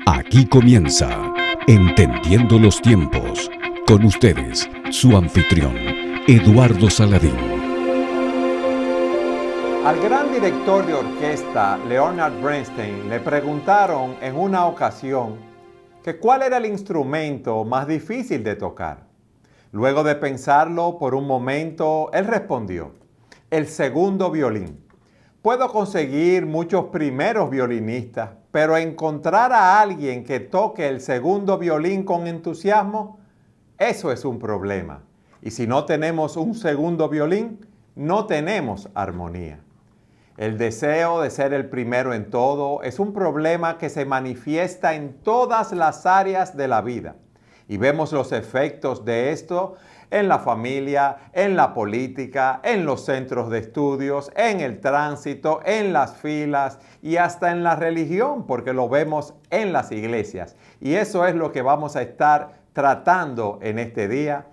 Aquí comienza Entendiendo los Tiempos. Con ustedes, su anfitrión, Eduardo Saladín. Al gran director de orquesta, Leonard Bernstein, le preguntaron en una ocasión que cuál era el instrumento más difícil de tocar. Luego de pensarlo por un momento, él respondió: el segundo violín. Puedo conseguir muchos primeros violinistas, pero encontrar a alguien que toque el segundo violín con entusiasmo, eso es un problema. Y si no tenemos un segundo violín, no tenemos armonía. El deseo de ser el primero en todo es un problema que se manifiesta en todas las áreas de la vida. Y vemos los efectos de esto en la familia, en la política, en los centros de estudios, en el tránsito, en las filas y hasta en la religión, porque lo vemos en las iglesias. Y eso es lo que vamos a estar tratando en este día.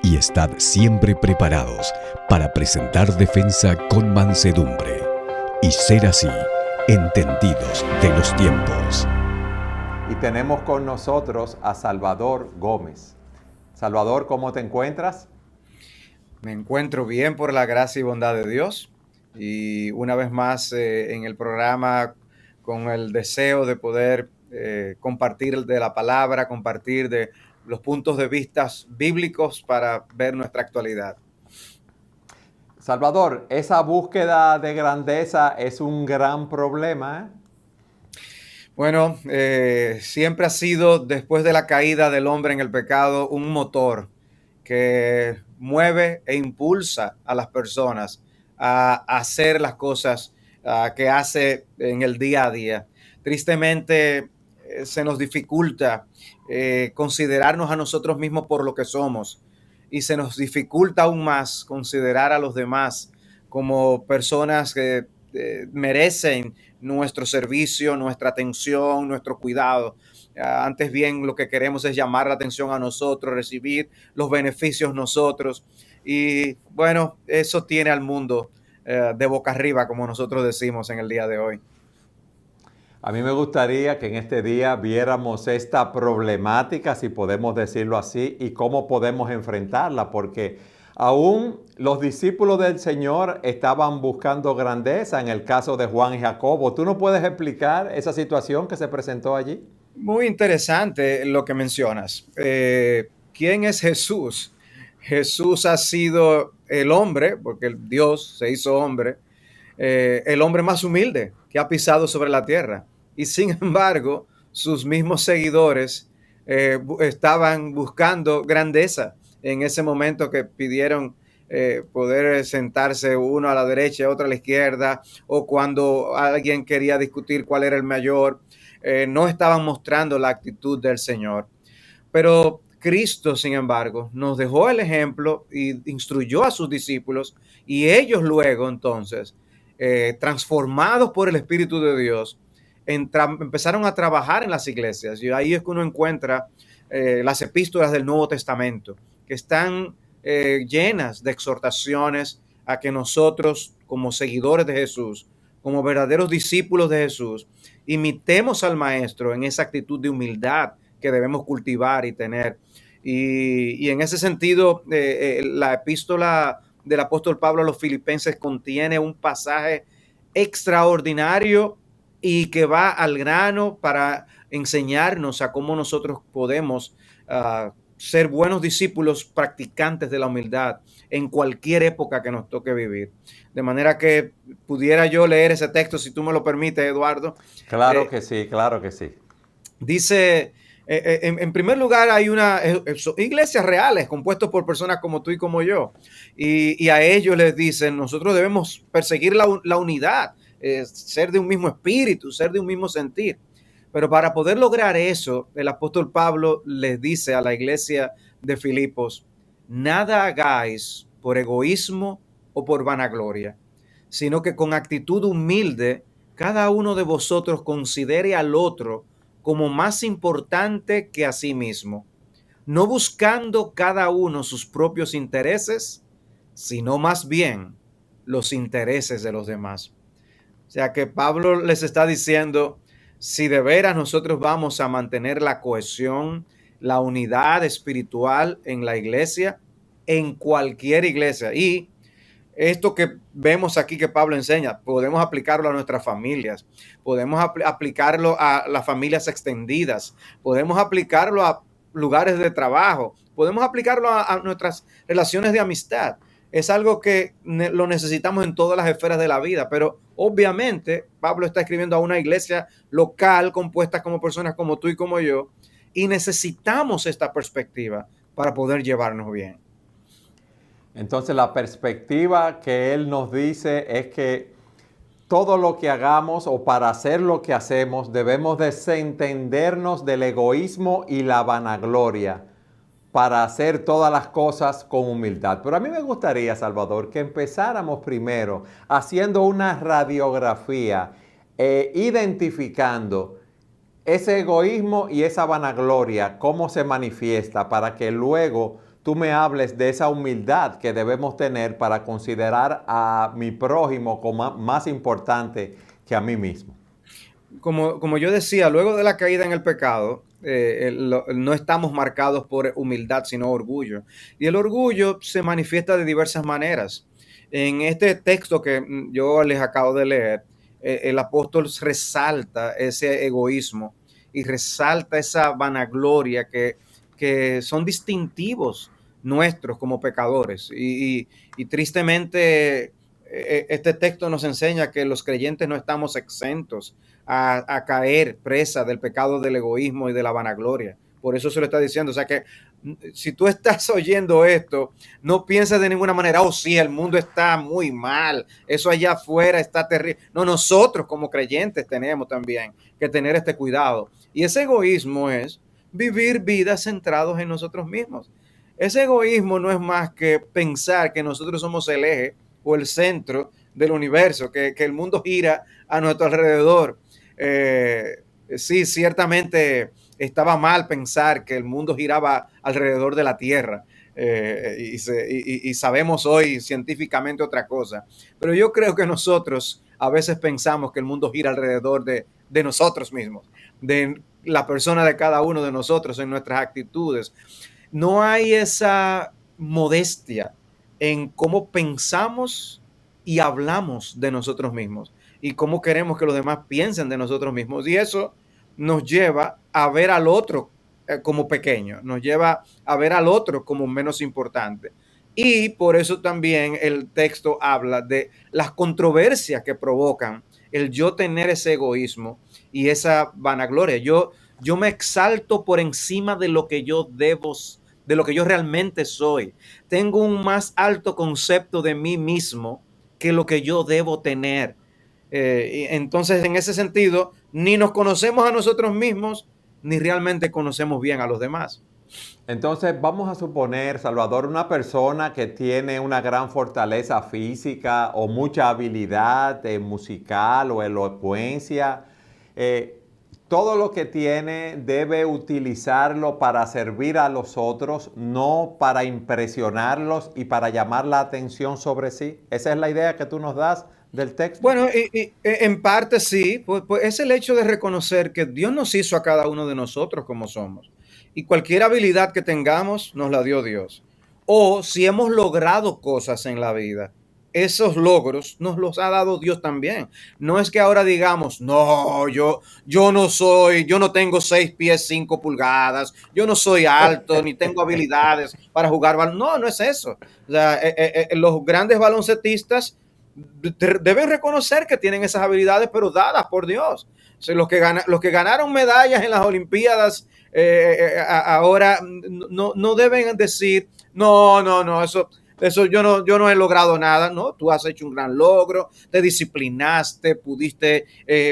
Y estad siempre preparados para presentar defensa con mansedumbre y ser así entendidos de los tiempos. Y tenemos con nosotros a Salvador Gómez. Salvador, ¿cómo te encuentras? Me encuentro bien por la gracia y bondad de Dios. Y una vez más en el programa con el deseo de poder compartir de la palabra, compartir de los puntos de vista bíblicos para ver nuestra actualidad. Salvador, esa búsqueda de grandeza es un gran problema, ¿eh? Bueno, siempre ha sido, después de la caída del hombre en el pecado, un motor que mueve e impulsa a las personas a hacer las cosas que hace en el día a día. Tristemente, se nos dificulta considerarnos a nosotros mismos por lo que somos, y se nos dificulta aún más considerar a los demás como personas que merecen nuestro servicio, nuestra atención, nuestro cuidado. Antes bien, lo que queremos es llamar la atención a nosotros, recibir los beneficios nosotros. Y bueno, eso tiene al mundo de boca arriba, como nosotros decimos en el día de hoy. A mí me gustaría que en este día viéramos esta problemática, si podemos decirlo así, y cómo podemos enfrentarla, porque aún los discípulos del Señor estaban buscando grandeza en el caso de Juan y Jacobo. ¿Tú no puedes explicar esa situación que se presentó allí? Muy interesante lo que mencionas. ¿Quién es Jesús? Jesús ha sido el hombre, porque el Dios se hizo hombre, el hombre más humilde que ha pisado sobre la tierra. Y sin embargo, sus mismos seguidores estaban buscando grandeza en ese momento que pidieron poder sentarse uno a la derecha y otro a la izquierda, o cuando alguien quería discutir cuál era el mayor. No estaban mostrando la actitud del Señor. Pero Cristo, sin embargo, nos dejó el ejemplo y instruyó a sus discípulos, y ellos luego entonces, transformados por el Espíritu de Dios, empezaron a trabajar en las iglesias. Y ahí es que uno encuentra las epístolas del Nuevo Testamento, que están llenas de exhortaciones a que nosotros, como seguidores de Jesús, como verdaderos discípulos de Jesús, imitemos al Maestro en esa actitud de humildad que debemos cultivar y tener. Y en ese sentido, la epístola del apóstol Pablo a los Filipenses contiene un pasaje extraordinario y que va al grano para enseñarnos a cómo nosotros podemos ser buenos discípulos practicantes de la humildad en cualquier época que nos toque vivir. De manera que pudiera yo leer ese texto, si tú me lo permites, Eduardo. Claro que sí, claro que sí. Dice, en primer lugar, hay iglesias reales compuestas por personas como tú y como yo. Y a ellos les dicen, nosotros debemos perseguir la unidad, ser de un mismo espíritu, ser de un mismo sentir. Pero para poder lograr eso, el apóstol Pablo les dice a la iglesia de Filipos: nada hagáis por egoísmo o por vanagloria, sino que con actitud humilde cada uno de vosotros considere al otro como más importante que a sí mismo, no buscando cada uno sus propios intereses, sino más bien los intereses de los demás. O sea que Pablo les está diciendo, si de veras nosotros vamos a mantener la cohesión, la unidad espiritual en la iglesia, en cualquier iglesia. Y esto que vemos aquí que Pablo enseña, podemos aplicarlo a nuestras familias, podemos aplicarlo a las familias extendidas, podemos aplicarlo a lugares de trabajo, podemos aplicarlo a nuestras relaciones de amistad. Es algo que lo necesitamos en todas las esferas de la vida, pero obviamente Pablo está escribiendo a una iglesia local compuesta como personas como tú y como yo, y necesitamos esta perspectiva para poder llevarnos bien. Entonces la perspectiva que él nos dice es que todo lo que hagamos o para hacer lo que hacemos debemos desentendernos del egoísmo y la vanagloria para hacer todas las cosas con humildad. Pero a mí me gustaría, Salvador, que empezáramos primero haciendo una radiografía, identificando ese egoísmo y esa vanagloria, cómo se manifiesta, para que luego tú me hables de esa humildad que debemos tener para considerar a mi prójimo como más importante que a mí mismo. Como yo decía, luego de la caída en el pecado, no estamos marcados por humildad, sino orgullo. Y el orgullo se manifiesta de diversas maneras. En este texto que yo les acabo de leer, el apóstol resalta ese egoísmo y resalta esa vanagloria que son distintivos nuestros como pecadores. Y tristemente, este texto nos enseña que los creyentes no estamos exentos a caer presa del pecado del egoísmo y de la vanagloria. Por eso se lo está diciendo. O sea que si tú estás oyendo esto, no pienses de ninguna manera, oh sí, el mundo está muy mal, eso allá afuera está terrible. No, nosotros como creyentes tenemos también que tener este cuidado. Y ese egoísmo es vivir vidas centrados en nosotros mismos. Ese egoísmo no es más que pensar que nosotros somos el eje o el centro del universo, que el mundo gira a nuestro alrededor. Sí, ciertamente estaba mal pensar que el mundo giraba alrededor de la Tierra. Y sabemos hoy científicamente otra cosa. Pero yo creo que nosotros a veces pensamos que el mundo gira alrededor de nosotros mismos, de la persona de cada uno de nosotros en nuestras actitudes. No hay esa modestia en cómo pensamos y hablamos de nosotros mismos y cómo queremos que los demás piensen de nosotros mismos. Y eso nos lleva a ver al otro como pequeño, nos lleva a ver al otro como menos importante. Y por eso también el texto habla de las controversias que provocan el yo tener ese egoísmo y esa vanagloria. Yo me exalto por encima de lo que yo debo, de lo que yo realmente soy. Tengo un más alto concepto de mí mismo que lo que yo debo tener. Entonces, en ese sentido, ni nos conocemos a nosotros mismos, ni realmente conocemos bien a los demás. Entonces vamos a suponer, Salvador, una persona que tiene una gran fortaleza física o mucha habilidad musical o elocuencia. Todo lo que tiene debe utilizarlo para servir a los otros, no para impresionarlos y para llamar la atención sobre sí. Esa es la idea que tú nos das del texto. Bueno, en parte sí, pues es el hecho de reconocer que Dios nos hizo a cada uno de nosotros como somos. Y cualquier habilidad que tengamos nos la dio Dios. O si hemos logrado cosas en la vida, esos logros nos los ha dado Dios también. No es que ahora digamos, no, yo no tengo 6 pies 5 pulgadas, yo no soy alto, ni tengo habilidades para jugar balón. No, no es eso. O sea, los grandes baloncetistas deben reconocer que tienen esas habilidades, pero dadas por Dios. O sea, los que ganaron medallas en las Olimpiadas ahora no deben decir, no, eso yo no he logrado nada. No, tú has hecho un gran logro, te disciplinaste, pudiste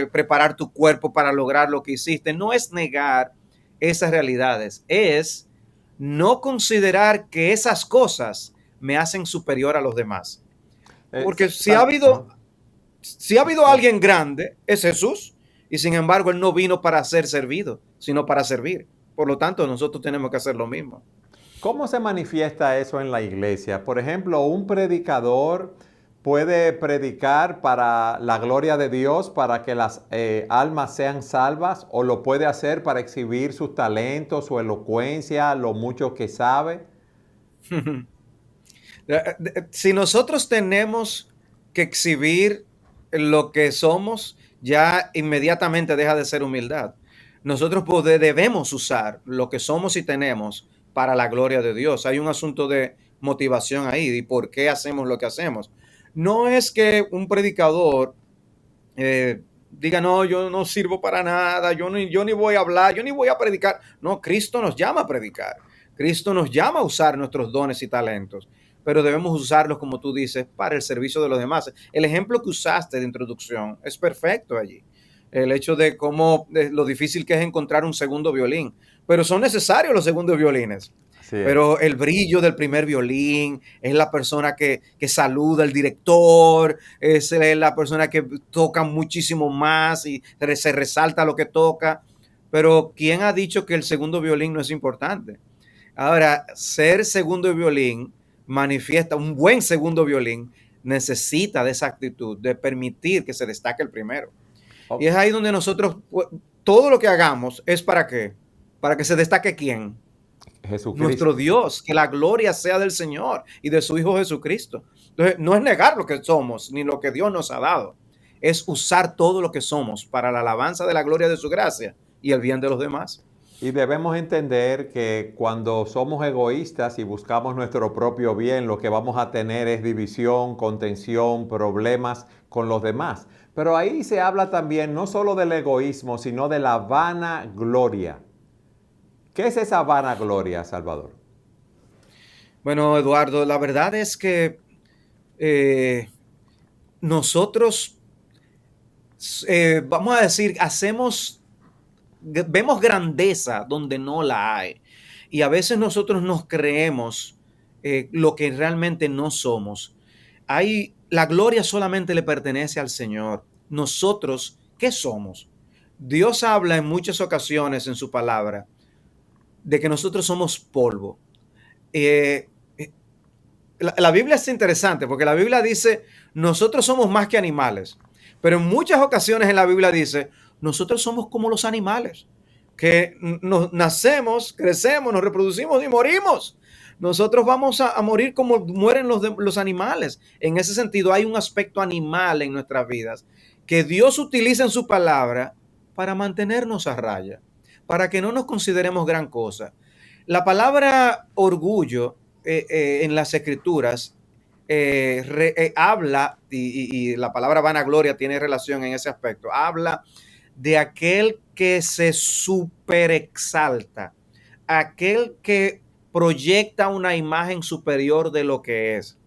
preparar tu cuerpo para lograr lo que hiciste. No es negar esas realidades, es no considerar que esas cosas me hacen superior a los demás. Porque si ha habido alguien grande, es Jesús, y sin embargo él no vino para ser servido, sino para servir. Por lo tanto, nosotros tenemos que hacer lo mismo. ¿Cómo se manifiesta eso en la iglesia? Por ejemplo, un predicador puede predicar para la gloria de Dios, para que las almas sean salvas, o lo puede hacer para exhibir sus talentos, su elocuencia, lo mucho que sabe? Si nosotros tenemos que exhibir lo que somos, ya inmediatamente deja de ser humildad. Nosotros debemos usar lo que somos y tenemos para la gloria de Dios. Hay un asunto de motivación ahí, y por qué hacemos lo que hacemos. No es que un predicador diga, no, yo no sirvo para nada, yo ni voy a hablar, yo ni voy a predicar. No, Cristo nos llama a predicar. Cristo nos llama a usar nuestros dones y talentos, pero debemos usarlos, como tú dices, para el servicio de los demás. El ejemplo que usaste de introducción es perfecto allí. El hecho de cómo lo difícil que es encontrar un segundo violín, pero son necesarios los segundos violines. Así es. Pero el brillo del primer violín es la persona que saluda al director, es la persona que toca muchísimo más y se resalta lo que toca. Pero ¿quién ha dicho que el segundo violín no es importante? Ahora, ser segundo violín manifiesta, un buen segundo violín necesita de esa actitud, de permitir que se destaque el primero. Y es ahí donde nosotros, todo lo que hagamos es ¿para qué? Para que se destaque ¿quién? Jesucristo. Nuestro Dios, que la gloria sea del Señor y de su Hijo Jesucristo. Entonces, no es negar lo que somos, ni lo que Dios nos ha dado. Es usar todo lo que somos para la alabanza de la gloria de su gracia y el bien de los demás. Y debemos entender que cuando somos egoístas y buscamos nuestro propio bien, lo que vamos a tener es división, contención, problemas con los demás. Pero ahí se habla también no solo del egoísmo, sino de la vanagloria. ¿Qué es esa vanagloria, Salvador? Bueno, Eduardo, la verdad es que nosotros, vamos a decir, vemos grandeza donde no la hay. Y a veces nosotros nos creemos lo que realmente no somos. La gloria solamente le pertenece al Señor. Nosotros, ¿qué somos? Dios habla en muchas ocasiones en su palabra de que nosotros somos polvo. Eh, la Biblia es interesante porque la Biblia dice, nosotros somos más que animales. Pero en muchas ocasiones en la Biblia dice, nosotros somos como los animales, que nacemos, crecemos, nos reproducimos y morimos. Nosotros vamos a morir como mueren los animales. En ese sentido, hay un aspecto animal en nuestras vidas que Dios utiliza en su palabra para mantenernos a raya, para que no nos consideremos gran cosa. La palabra orgullo en las escrituras habla, y la palabra vanagloria tiene relación en ese aspecto, habla de aquel que se superexalta, aquel que proyecta una imagen superior de lo que es.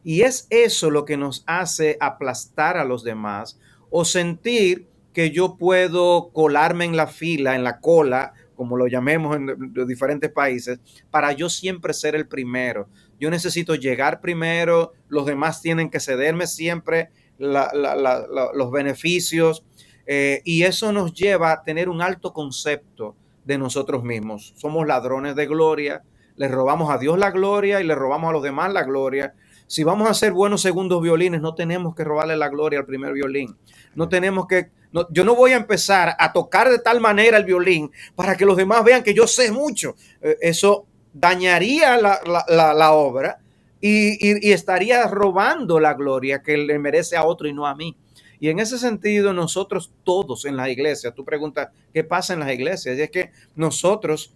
Y es eso lo que nos hace aplastar a los demás o sentir que yo puedo colarme en la fila, en la cola, como lo llamemos en los diferentes países, para yo siempre ser el primero. Yo necesito llegar primero, los demás tienen que cederme siempre los beneficios, y eso nos lleva a tener un alto concepto de nosotros mismos. Somos ladrones de gloria, le robamos a Dios la gloria y le robamos a los demás la gloria. Si vamos a ser buenos segundos violines, no tenemos que robarle la gloria al primer violín. No tenemos que, yo no voy a empezar a tocar de tal manera el violín para que los demás vean que yo sé mucho. Eso dañaría la obra y estaría robando la gloria que le merece a otro y no a mí. Y en ese sentido, nosotros todos en la iglesia, tú preguntas, ¿qué pasa en las iglesias? Y es que nosotros,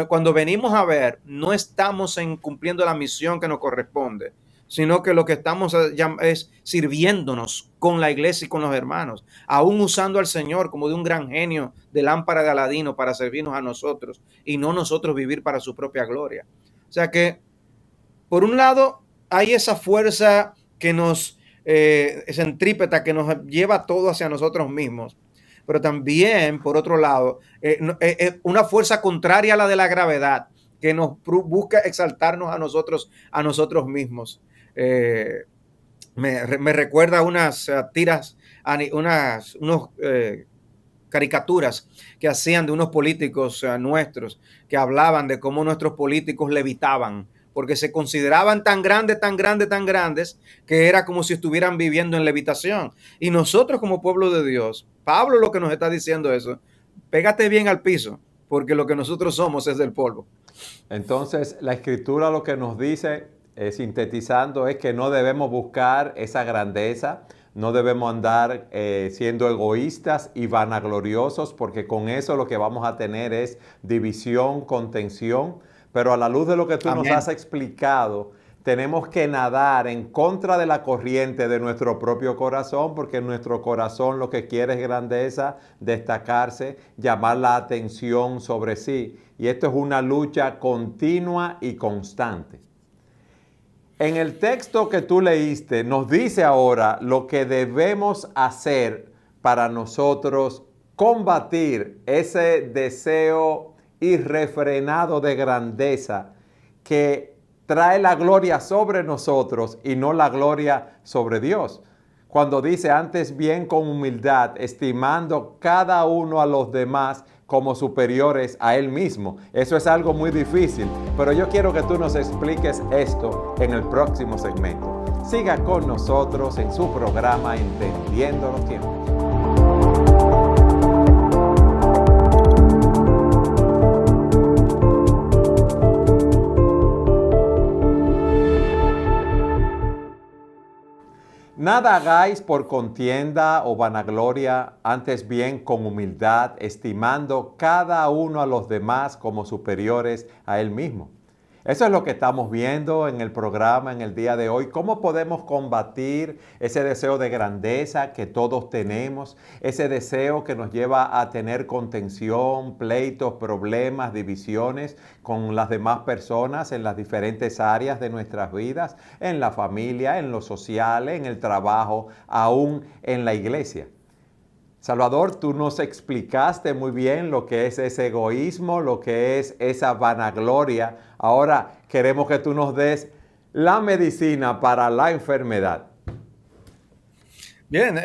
cuando venimos a ver, no estamos cumpliendo la misión que nos corresponde, sino que lo que estamos es sirviéndonos con la iglesia y con los hermanos, aún usando al Señor como de un gran genio de lámpara de Aladino para servirnos a nosotros y no nosotros vivir para su propia gloria. O sea que, por un lado, hay esa fuerza que nos centrípeta, que nos lleva todo hacia nosotros mismos, pero también, por otro lado, una fuerza contraria a la de la gravedad, que nos busca exaltarnos a nosotros mismos. Me recuerda unas tiras, unos caricaturas que hacían de unos políticos nuestros, que hablaban de cómo nuestros políticos levitaban porque se consideraban tan grandes, tan grandes, tan grandes, que era como si estuvieran viviendo en levitación. Y nosotros como pueblo de Dios, Pablo lo que nos está diciendo eso, pégate bien al piso, porque lo que nosotros somos es del polvo. Entonces, la escritura lo que nos dice, sintetizando, es que no debemos buscar esa grandeza, no debemos andar siendo egoístas y vanagloriosos, porque con eso lo que vamos a tener es división, contención. Pero a la luz de lo que tú nos has explicado, tenemos que nadar en contra de la corriente de nuestro propio corazón, porque nuestro corazón lo que quiere es grandeza, destacarse, llamar la atención sobre sí. Y esto es una lucha continua y constante. En el texto que tú leíste nos dice ahora lo que debemos hacer para nosotros combatir ese deseo irrefrenado de grandeza que trae la gloria sobre nosotros y no la gloria sobre Dios. Cuando dice antes bien con humildad, estimando cada uno a los demás como superiores a él mismo. Eso es algo muy difícil, pero yo quiero que tú nos expliques esto en el próximo segmento. Siga con nosotros en su programa Entendiendo los Tiempos. Nada hagáis por contienda o vanagloria, antes bien con humildad, estimando cada uno a los demás como superiores a él mismo. Eso es lo que estamos viendo en el programa en el día de hoy. ¿Cómo podemos combatir ese deseo de grandeza que todos tenemos? Ese deseo que nos lleva a tener contención, pleitos, problemas, divisiones con las demás personas en las diferentes áreas de nuestras vidas, en la familia, en lo social, en el trabajo, aún en la iglesia. Salvador, tú nos explicaste muy bien lo que es ese egoísmo, lo que es esa vanagloria. Ahora queremos que tú nos des la medicina para la enfermedad. Bien,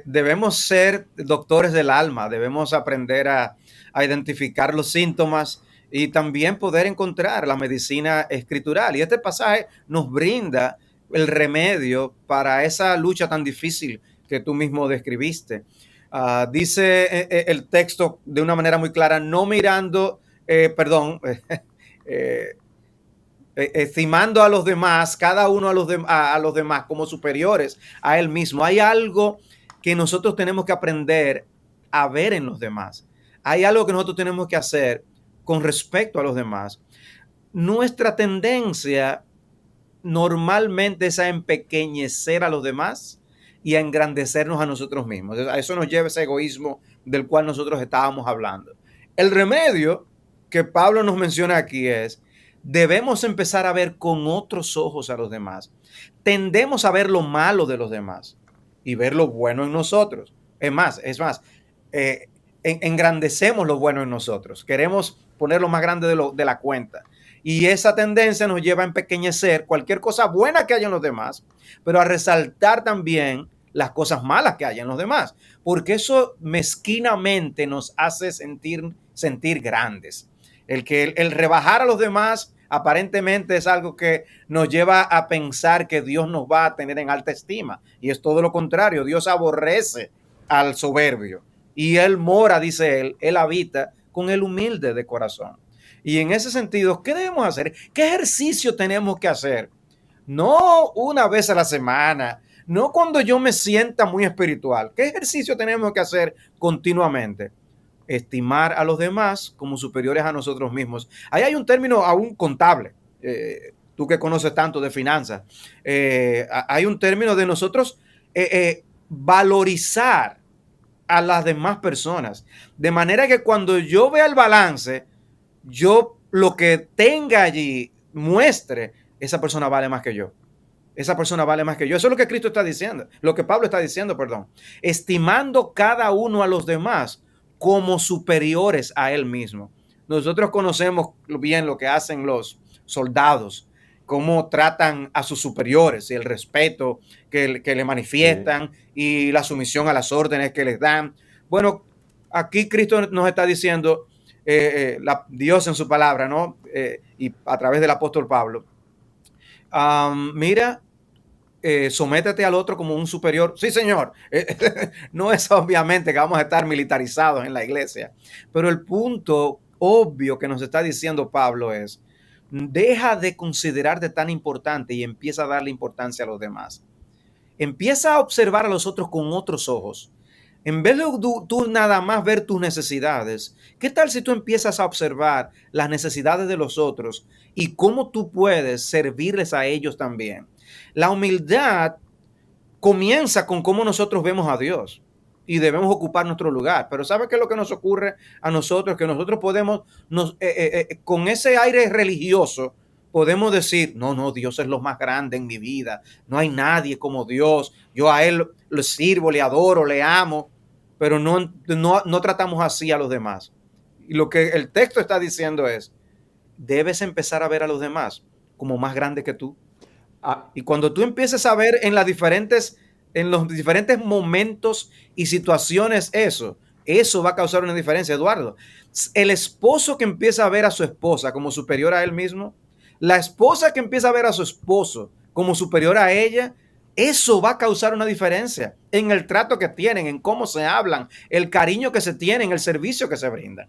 debemos ser doctores del alma, debemos aprender a identificar los síntomas y también poder encontrar la medicina escritural. Y este pasaje nos brinda el remedio para esa lucha tan difícil que tú mismo describiste. Dice el texto de una manera muy clara, no mirando, estimando a los demás, cada uno a los demás como superiores a él mismo. Hay algo que nosotros tenemos que aprender a ver en los demás. Hay algo que nosotros tenemos que hacer con respecto a los demás. Nuestra tendencia normalmente es a empequeñecer a los demás y a engrandecernos a nosotros mismos. A eso nos lleva ese egoísmo del cual nosotros estábamos hablando. El remedio que Pablo nos menciona aquí es: debemos empezar a ver con otros ojos a los demás. Tendemos a ver lo malo de los demás y ver lo bueno en nosotros. Es más, engrandecemos lo bueno en nosotros. Queremos ponerlo más grande de la cuenta. Y esa tendencia nos lleva a empequeñecer cualquier cosa buena que haya en los demás, pero a resaltar también las cosas malas que hay en los demás, porque eso mezquinamente nos hace sentir grandes. El rebajar a los demás aparentemente es algo que nos lleva a pensar que Dios nos va a tener en alta estima, y es todo lo contrario. Dios aborrece al soberbio y él mora, dice él habita con el humilde de corazón. Y en ese sentido, ¿qué debemos hacer? ¿Qué ejercicio tenemos que hacer? No una vez a la semana, no cuando yo me sienta muy espiritual. ¿Qué ejercicio tenemos que hacer continuamente? Estimar a los demás como superiores a nosotros mismos. Ahí hay un término aún contable. Tú que conoces tanto de finanzas, hay un término de nosotros valorizar a las demás personas. De manera que cuando yo vea el balance, yo lo que tenga allí muestre, esa persona vale más que yo. Esa persona vale más que yo. Eso es lo que Cristo está diciendo, lo que Pablo está diciendo, perdón. Estimando cada uno a los demás como superiores a él mismo. Nosotros conocemos bien lo que hacen los soldados, cómo tratan a sus superiores y el respeto que le manifiestan y la sumisión a las órdenes que les dan. Bueno, aquí Cristo nos está diciendo, Dios en su palabra, ¿no? Y a través del apóstol Pablo. Mira, sométete al otro como un superior. Sí, señor. No es obviamente que vamos a estar militarizados en la iglesia, pero el punto obvio que nos está diciendo Pablo es, deja de considerarte tan importante y empieza a darle importancia a los demás. Empieza a observar a los otros con otros ojos. En vez de tú nada más ver tus necesidades, ¿qué tal si tú empiezas a observar las necesidades de los otros y cómo tú puedes servirles a ellos también? La humildad comienza con cómo nosotros vemos a Dios y debemos ocupar nuestro lugar. Pero ¿sabe qué es lo que nos ocurre a nosotros? Que nosotros podemos, con ese aire religioso, podemos decir, no, no, Dios es lo más grande en mi vida. No hay nadie como Dios. Yo a Él le sirvo, le adoro, le amo, pero no tratamos así a los demás. Y lo que el texto está diciendo es, debes empezar a ver a los demás como más grandes que tú. Y cuando tú empieces a ver en los diferentes momentos y situaciones eso va a causar una diferencia, Eduardo. El esposo que empieza a ver a su esposa como superior a él mismo, la esposa que empieza a ver a su esposo como superior a ella, eso va a causar una diferencia en el trato que tienen, en cómo se hablan, el cariño que se tienen, el servicio que se brindan.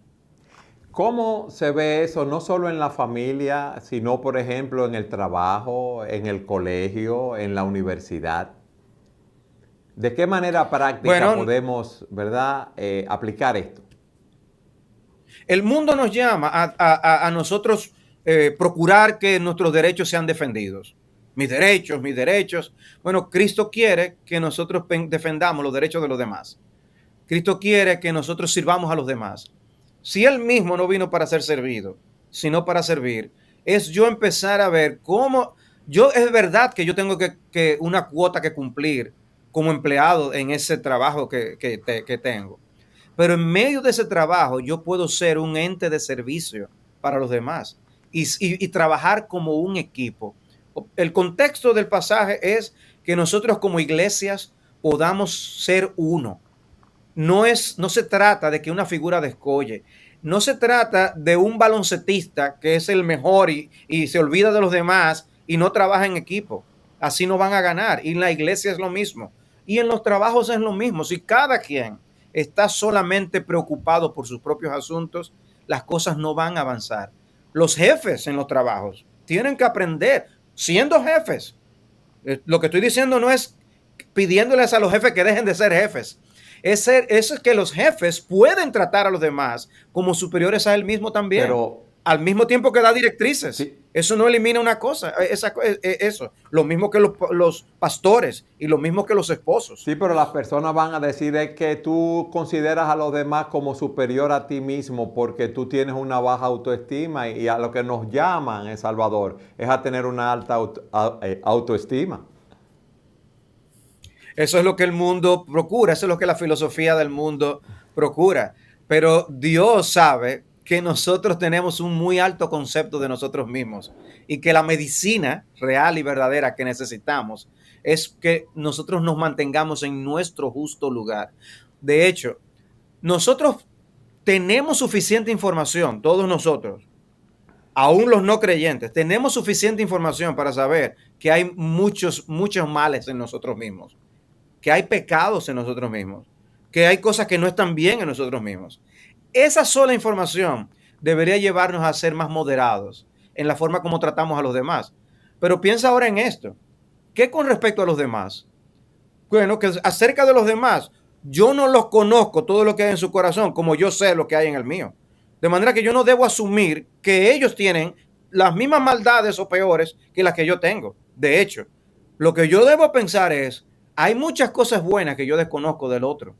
¿Cómo se ve eso no solo en la familia, sino por ejemplo en el trabajo, en el colegio, en la universidad? ¿De qué manera práctica podemos, ¿verdad, aplicar esto? El mundo nos llama a nosotros procurar que nuestros derechos sean defendidos. Mis derechos, mis derechos. Bueno, Cristo quiere que nosotros defendamos los derechos de los demás. Cristo quiere que nosotros sirvamos a los demás. Si Él mismo no vino para ser servido, sino para servir, es yo empezar a ver cómo, es verdad que yo tengo que una cuota que cumplir como empleado en ese trabajo que tengo. Pero en medio de ese trabajo yo puedo ser un ente de servicio para los demás y trabajar como un equipo. El contexto del pasaje es que nosotros como iglesias podamos ser uno. No se trata de que una figura descolle. No se trata de un baloncetista que es el mejor y se olvida de los demás y no trabaja en equipo. Así no van a ganar. Y en la iglesia es lo mismo. Y en los trabajos es lo mismo. Si cada quien está solamente preocupado por sus propios asuntos, las cosas no van a avanzar. Los jefes en los trabajos tienen que aprender, siendo jefes. Lo que estoy diciendo no es pidiéndoles a los jefes que dejen de ser jefes. Eso es que los jefes pueden tratar a los demás como superiores a él mismo también. Pero al mismo tiempo que da directrices. Sí. Eso no elimina una cosa. Eso. Lo mismo que los pastores y lo mismo que los esposos. Sí, pero las personas van a decir es que tú consideras a los demás como superior a ti mismo porque tú tienes una baja autoestima y a lo que nos llaman en Salvador es a tener una alta autoestima. Eso es lo que el mundo procura, eso es lo que la filosofía del mundo procura. Pero Dios sabe que nosotros tenemos un muy alto concepto de nosotros mismos y que la medicina real y verdadera que necesitamos es que nosotros nos mantengamos en nuestro justo lugar. De hecho, nosotros tenemos suficiente información, todos nosotros, aún los no creyentes, tenemos suficiente información para saber que hay muchos males en nosotros mismos, que hay pecados en nosotros mismos, que hay cosas que no están bien en nosotros mismos. Esa sola información debería llevarnos a ser más moderados en la forma como tratamos a los demás. Pero piensa ahora en esto. ¿Qué con respecto a los demás? Bueno, que acerca de los demás, yo no los conozco todo lo que hay en su corazón como yo sé lo que hay en el mío. De manera que yo no debo asumir que ellos tienen las mismas maldades o peores que las que yo tengo. De hecho, lo que yo debo pensar es, hay muchas cosas buenas que yo desconozco del otro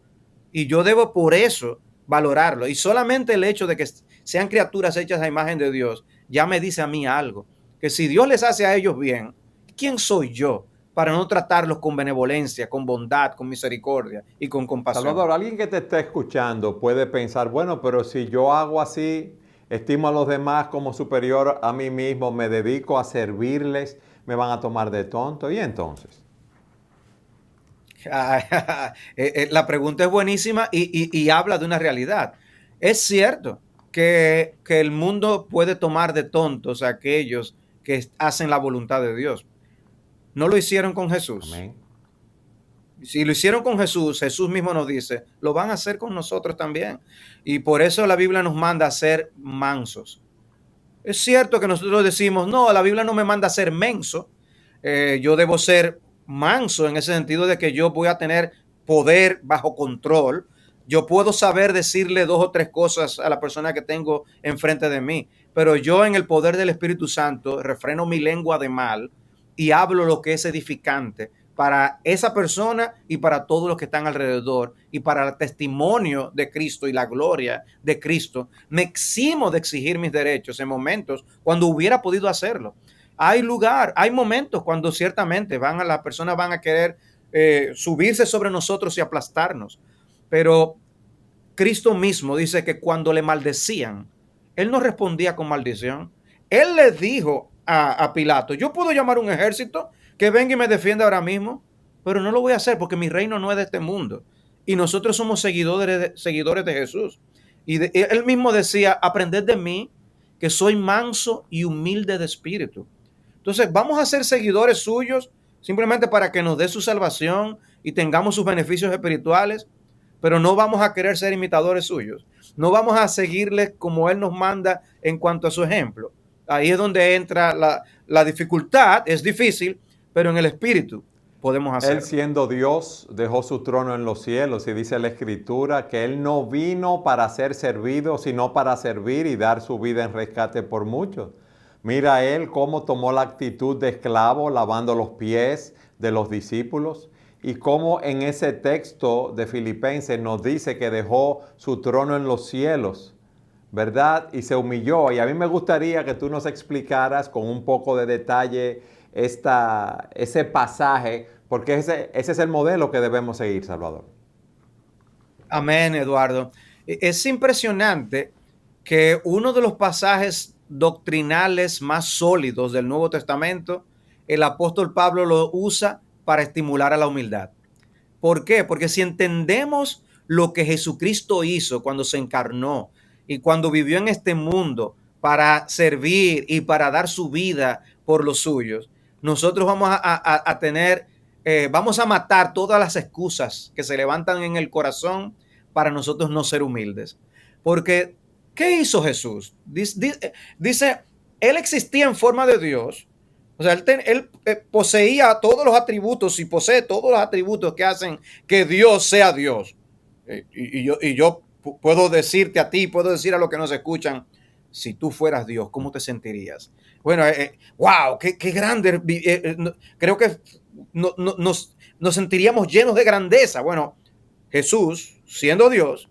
y yo debo por eso valorarlo. Y solamente el hecho de que sean criaturas hechas a imagen de Dios ya me dice a mí algo, que si Dios les hace a ellos bien, ¿quién soy yo para no tratarlos con benevolencia, con bondad, con misericordia y con compasión? Salvador, alguien que te está escuchando puede pensar, bueno, pero si yo hago así, estimo a los demás como superior a mí mismo, me dedico a servirles, me van a tomar de tonto. ¿Y entonces? La pregunta es buenísima y habla de una realidad. Es cierto, que el mundo puede tomar de tontos a aquellos que hacen la voluntad de Dios. No lo hicieron con Jesús. Amén. Si lo hicieron con Jesús, Jesús mismo nos dice, lo van a hacer con nosotros también. Y por eso la Biblia nos manda a ser mansos. Es cierto que nosotros decimos, no, la Biblia no me manda a ser menso. Yo debo ser manso en ese sentido de que yo voy a tener poder bajo control. Yo puedo saber decirle 2 o 3 cosas a la persona que tengo enfrente de mí, pero yo en el poder del Espíritu Santo refreno mi lengua de mal y hablo lo que es edificante para esa persona y para todos los que están alrededor y para el testimonio de Cristo y la gloria de Cristo. Me eximo de exigir mis derechos en momentos cuando hubiera podido hacerlo. Hay momentos cuando ciertamente las personas van a querer subirse sobre nosotros y aplastarnos, pero Cristo mismo dice que cuando le maldecían, él no respondía con maldición. Él le dijo a Pilato, yo puedo llamar un ejército que venga y me defienda ahora mismo, pero no lo voy a hacer porque mi reino no es de este mundo. Y nosotros somos seguidores de Jesús. Él mismo decía, aprended de mí, que soy manso y humilde de espíritu. Entonces, vamos a ser seguidores suyos simplemente para que nos dé su salvación y tengamos sus beneficios espirituales, pero no vamos a querer ser imitadores suyos. No vamos a seguirle como él nos manda en cuanto a su ejemplo. Ahí es donde entra la dificultad. Es difícil, pero en el espíritu podemos hacerlo. Él, siendo Dios, dejó su trono en los cielos, y dice la Escritura que Él no vino para ser servido, sino para servir y dar su vida en rescate por muchos. Mira a Él cómo tomó la actitud de esclavo, lavando los pies de los discípulos, y cómo en ese texto de Filipenses nos dice que dejó su trono en los cielos, ¿verdad? Y se humilló. Y a mí me gustaría que tú nos explicaras con un poco de detalle ese pasaje, porque ese es el modelo que debemos seguir, Salvador. Amén, Eduardo. Es impresionante que uno de los pasajes doctrinales más sólidos del Nuevo Testamento, el apóstol Pablo lo usa para estimular a la humildad. ¿Por qué? Porque si entendemos lo que Jesucristo hizo cuando se encarnó y cuando vivió en este mundo para servir y para dar su vida por los suyos, nosotros vamos a tener, vamos a matar todas las excusas que se levantan en el corazón para nosotros no ser humildes. Porque, ¿qué hizo Jesús? Dice, él existía en forma de Dios. O sea, él poseía todos los atributos y posee todos los atributos que hacen que Dios sea Dios. Y yo puedo decirte a ti, puedo decir a los que nos escuchan, si tú fueras Dios, ¿cómo te sentirías? Bueno, wow, qué grande. Creo que nos sentiríamos llenos de grandeza. Bueno, Jesús, siendo Dios,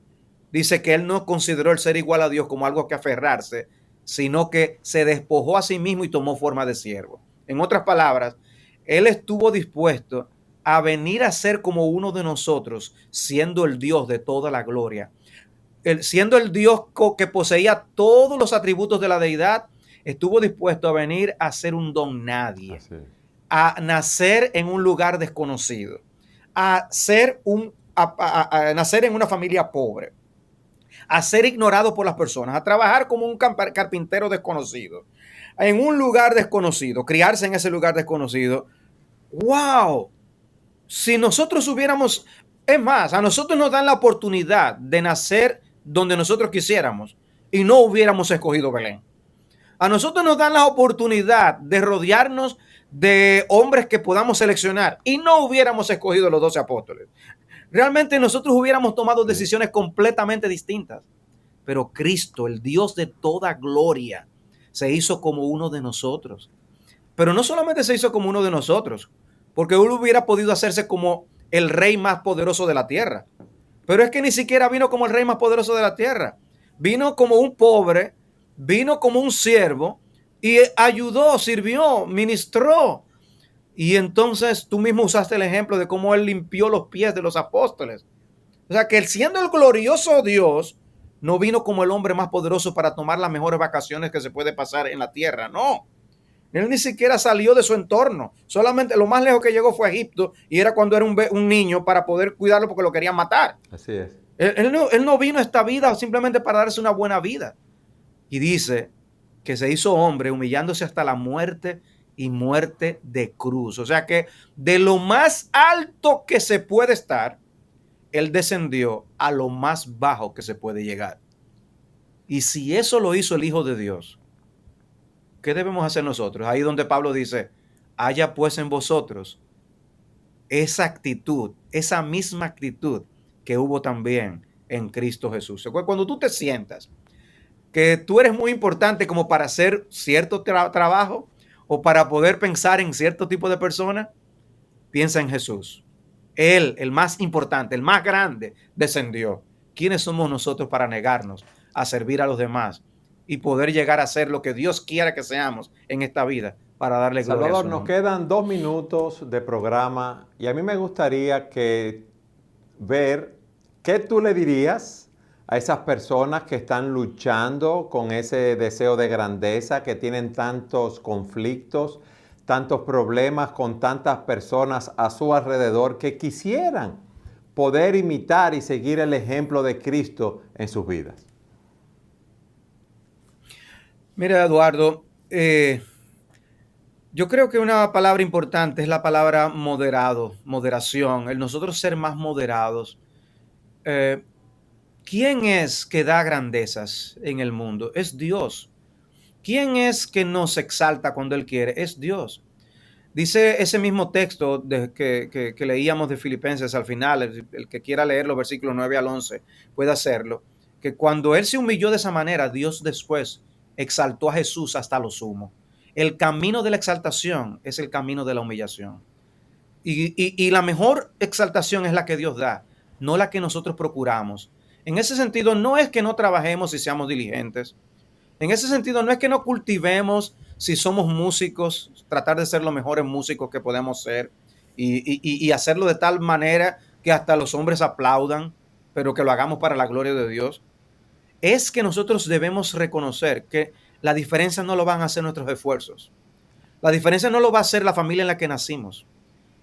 dice que él no consideró el ser igual a Dios como algo que aferrarse, sino que se despojó a sí mismo y tomó forma de siervo. En otras palabras, él estuvo dispuesto a venir a ser como uno de nosotros, siendo el Dios de toda la gloria. Siendo el Dios que poseía todos los atributos de la deidad, estuvo dispuesto a venir a ser un don nadie, a nacer en un lugar desconocido, a nacer en una familia pobre, a ser ignorado por las personas, a trabajar como un carpintero desconocido, en un lugar desconocido, criarse en ese lugar desconocido. ¡Wow! Si nosotros hubiéramos, es más, a nosotros nos dan la oportunidad de nacer donde nosotros quisiéramos y no hubiéramos escogido Belén. A nosotros nos dan la oportunidad de rodearnos de hombres que podamos seleccionar y no hubiéramos escogido los 12 apóstoles. Realmente nosotros hubiéramos tomado decisiones completamente distintas. Pero Cristo, el Dios de toda gloria, se hizo como uno de nosotros. Pero no solamente se hizo como uno de nosotros, porque él hubiera podido hacerse como el rey más poderoso de la tierra. Pero es que ni siquiera vino como el rey más poderoso de la tierra. Vino como un pobre, vino como un siervo y ayudó, sirvió, ministró. Y entonces tú mismo usaste el ejemplo de cómo él limpió los pies de los apóstoles. O sea, que él, siendo el glorioso Dios, no vino como el hombre más poderoso para tomar las mejores vacaciones que se puede pasar en la tierra. No. Él ni siquiera salió de su entorno. Solamente lo más lejos que llegó fue a Egipto y era cuando era un niño para poder cuidarlo porque lo querían matar. Así es. Él no vino a esta vida simplemente para darse una buena vida. Y dice que se hizo hombre humillándose hasta la muerte y muerte de cruz. O sea que de lo más alto que se puede estar, Él descendió a lo más bajo que se puede llegar. Y si eso lo hizo el Hijo de Dios, ¿qué debemos hacer nosotros? Ahí donde Pablo dice, haya pues en vosotros esa actitud, esa misma actitud que hubo también en Cristo Jesús. Cuando tú te sientas que tú eres muy importante como para hacer cierto trabajo o para poder pensar en cierto tipo de persona, piensa en Jesús. Él, el más importante, el más grande, descendió. ¿Quiénes somos nosotros para negarnos a servir a los demás y poder llegar a ser lo que Dios quiera que seamos en esta vida para darle gloria a su Salvador, nos nombre? quedan 2 minutos de programa y a mí me gustaría ver qué tú le dirías a esas personas que están luchando con ese deseo de grandeza, que tienen tantos conflictos, tantos problemas con tantas personas a su alrededor que quisieran poder imitar y seguir el ejemplo de Cristo en sus vidas. Mira, Eduardo, yo creo que una palabra importante es la palabra moderado, moderación, el nosotros ser más moderados. ¿Quién es que da grandezas en el mundo? Es Dios. ¿Quién es que nos exalta cuando Él quiere? Es Dios. Dice ese mismo texto que leíamos de Filipenses al final, el que quiera leer los versículos 9 al 11 puede hacerlo, que cuando Él se humilló de esa manera, Dios después exaltó a Jesús hasta lo sumo. El camino de la exaltación es el camino de la humillación. Y la mejor exaltación es la que Dios da, no la que nosotros procuramos. En ese sentido, no es que no trabajemos y seamos diligentes. En ese sentido, no es que no cultivemos si somos músicos, tratar de ser los mejores músicos que podemos ser y hacerlo de tal manera que hasta los hombres aplaudan, pero que lo hagamos para la gloria de Dios. Es que nosotros debemos reconocer que la diferencia no lo van a hacer nuestros esfuerzos. La diferencia no lo va a hacer la familia en la que nacimos.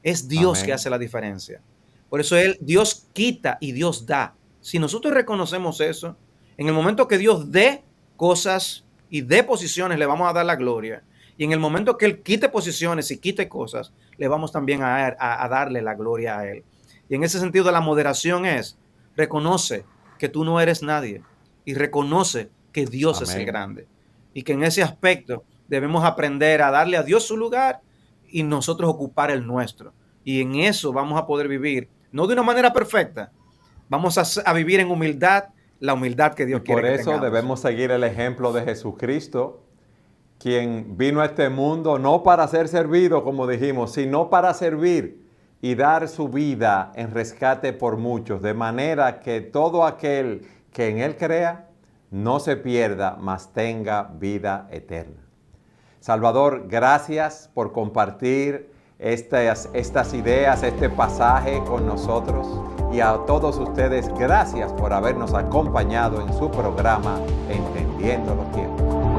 Es Dios que hace la diferencia. Por eso Dios quita y Dios da. Si nosotros reconocemos eso, en el momento que Dios dé cosas y dé posiciones, le vamos a dar la gloria. Y en el momento que Él quite posiciones y quite cosas, le vamos también a darle la gloria a Él. Y en ese sentido, la moderación es, reconoce que tú no eres nadie y reconoce que Dios es el grande. Y que en ese aspecto debemos aprender a darle a Dios su lugar y nosotros ocupar el nuestro. Y en eso vamos a poder vivir, no de una manera perfecta, vamos a vivir en humildad, la humildad que Dios quiere que tengamos. Por eso debemos seguir el ejemplo de Jesucristo, quien vino a este mundo no para ser servido, como dijimos, sino para servir y dar su vida en rescate por muchos, de manera que todo aquel que en Él crea no se pierda, mas tenga vida eterna. Salvador, gracias por compartir estas ideas, este pasaje con nosotros. Y a todos ustedes, gracias por habernos acompañado en su programa Entendiendo los Tiempos.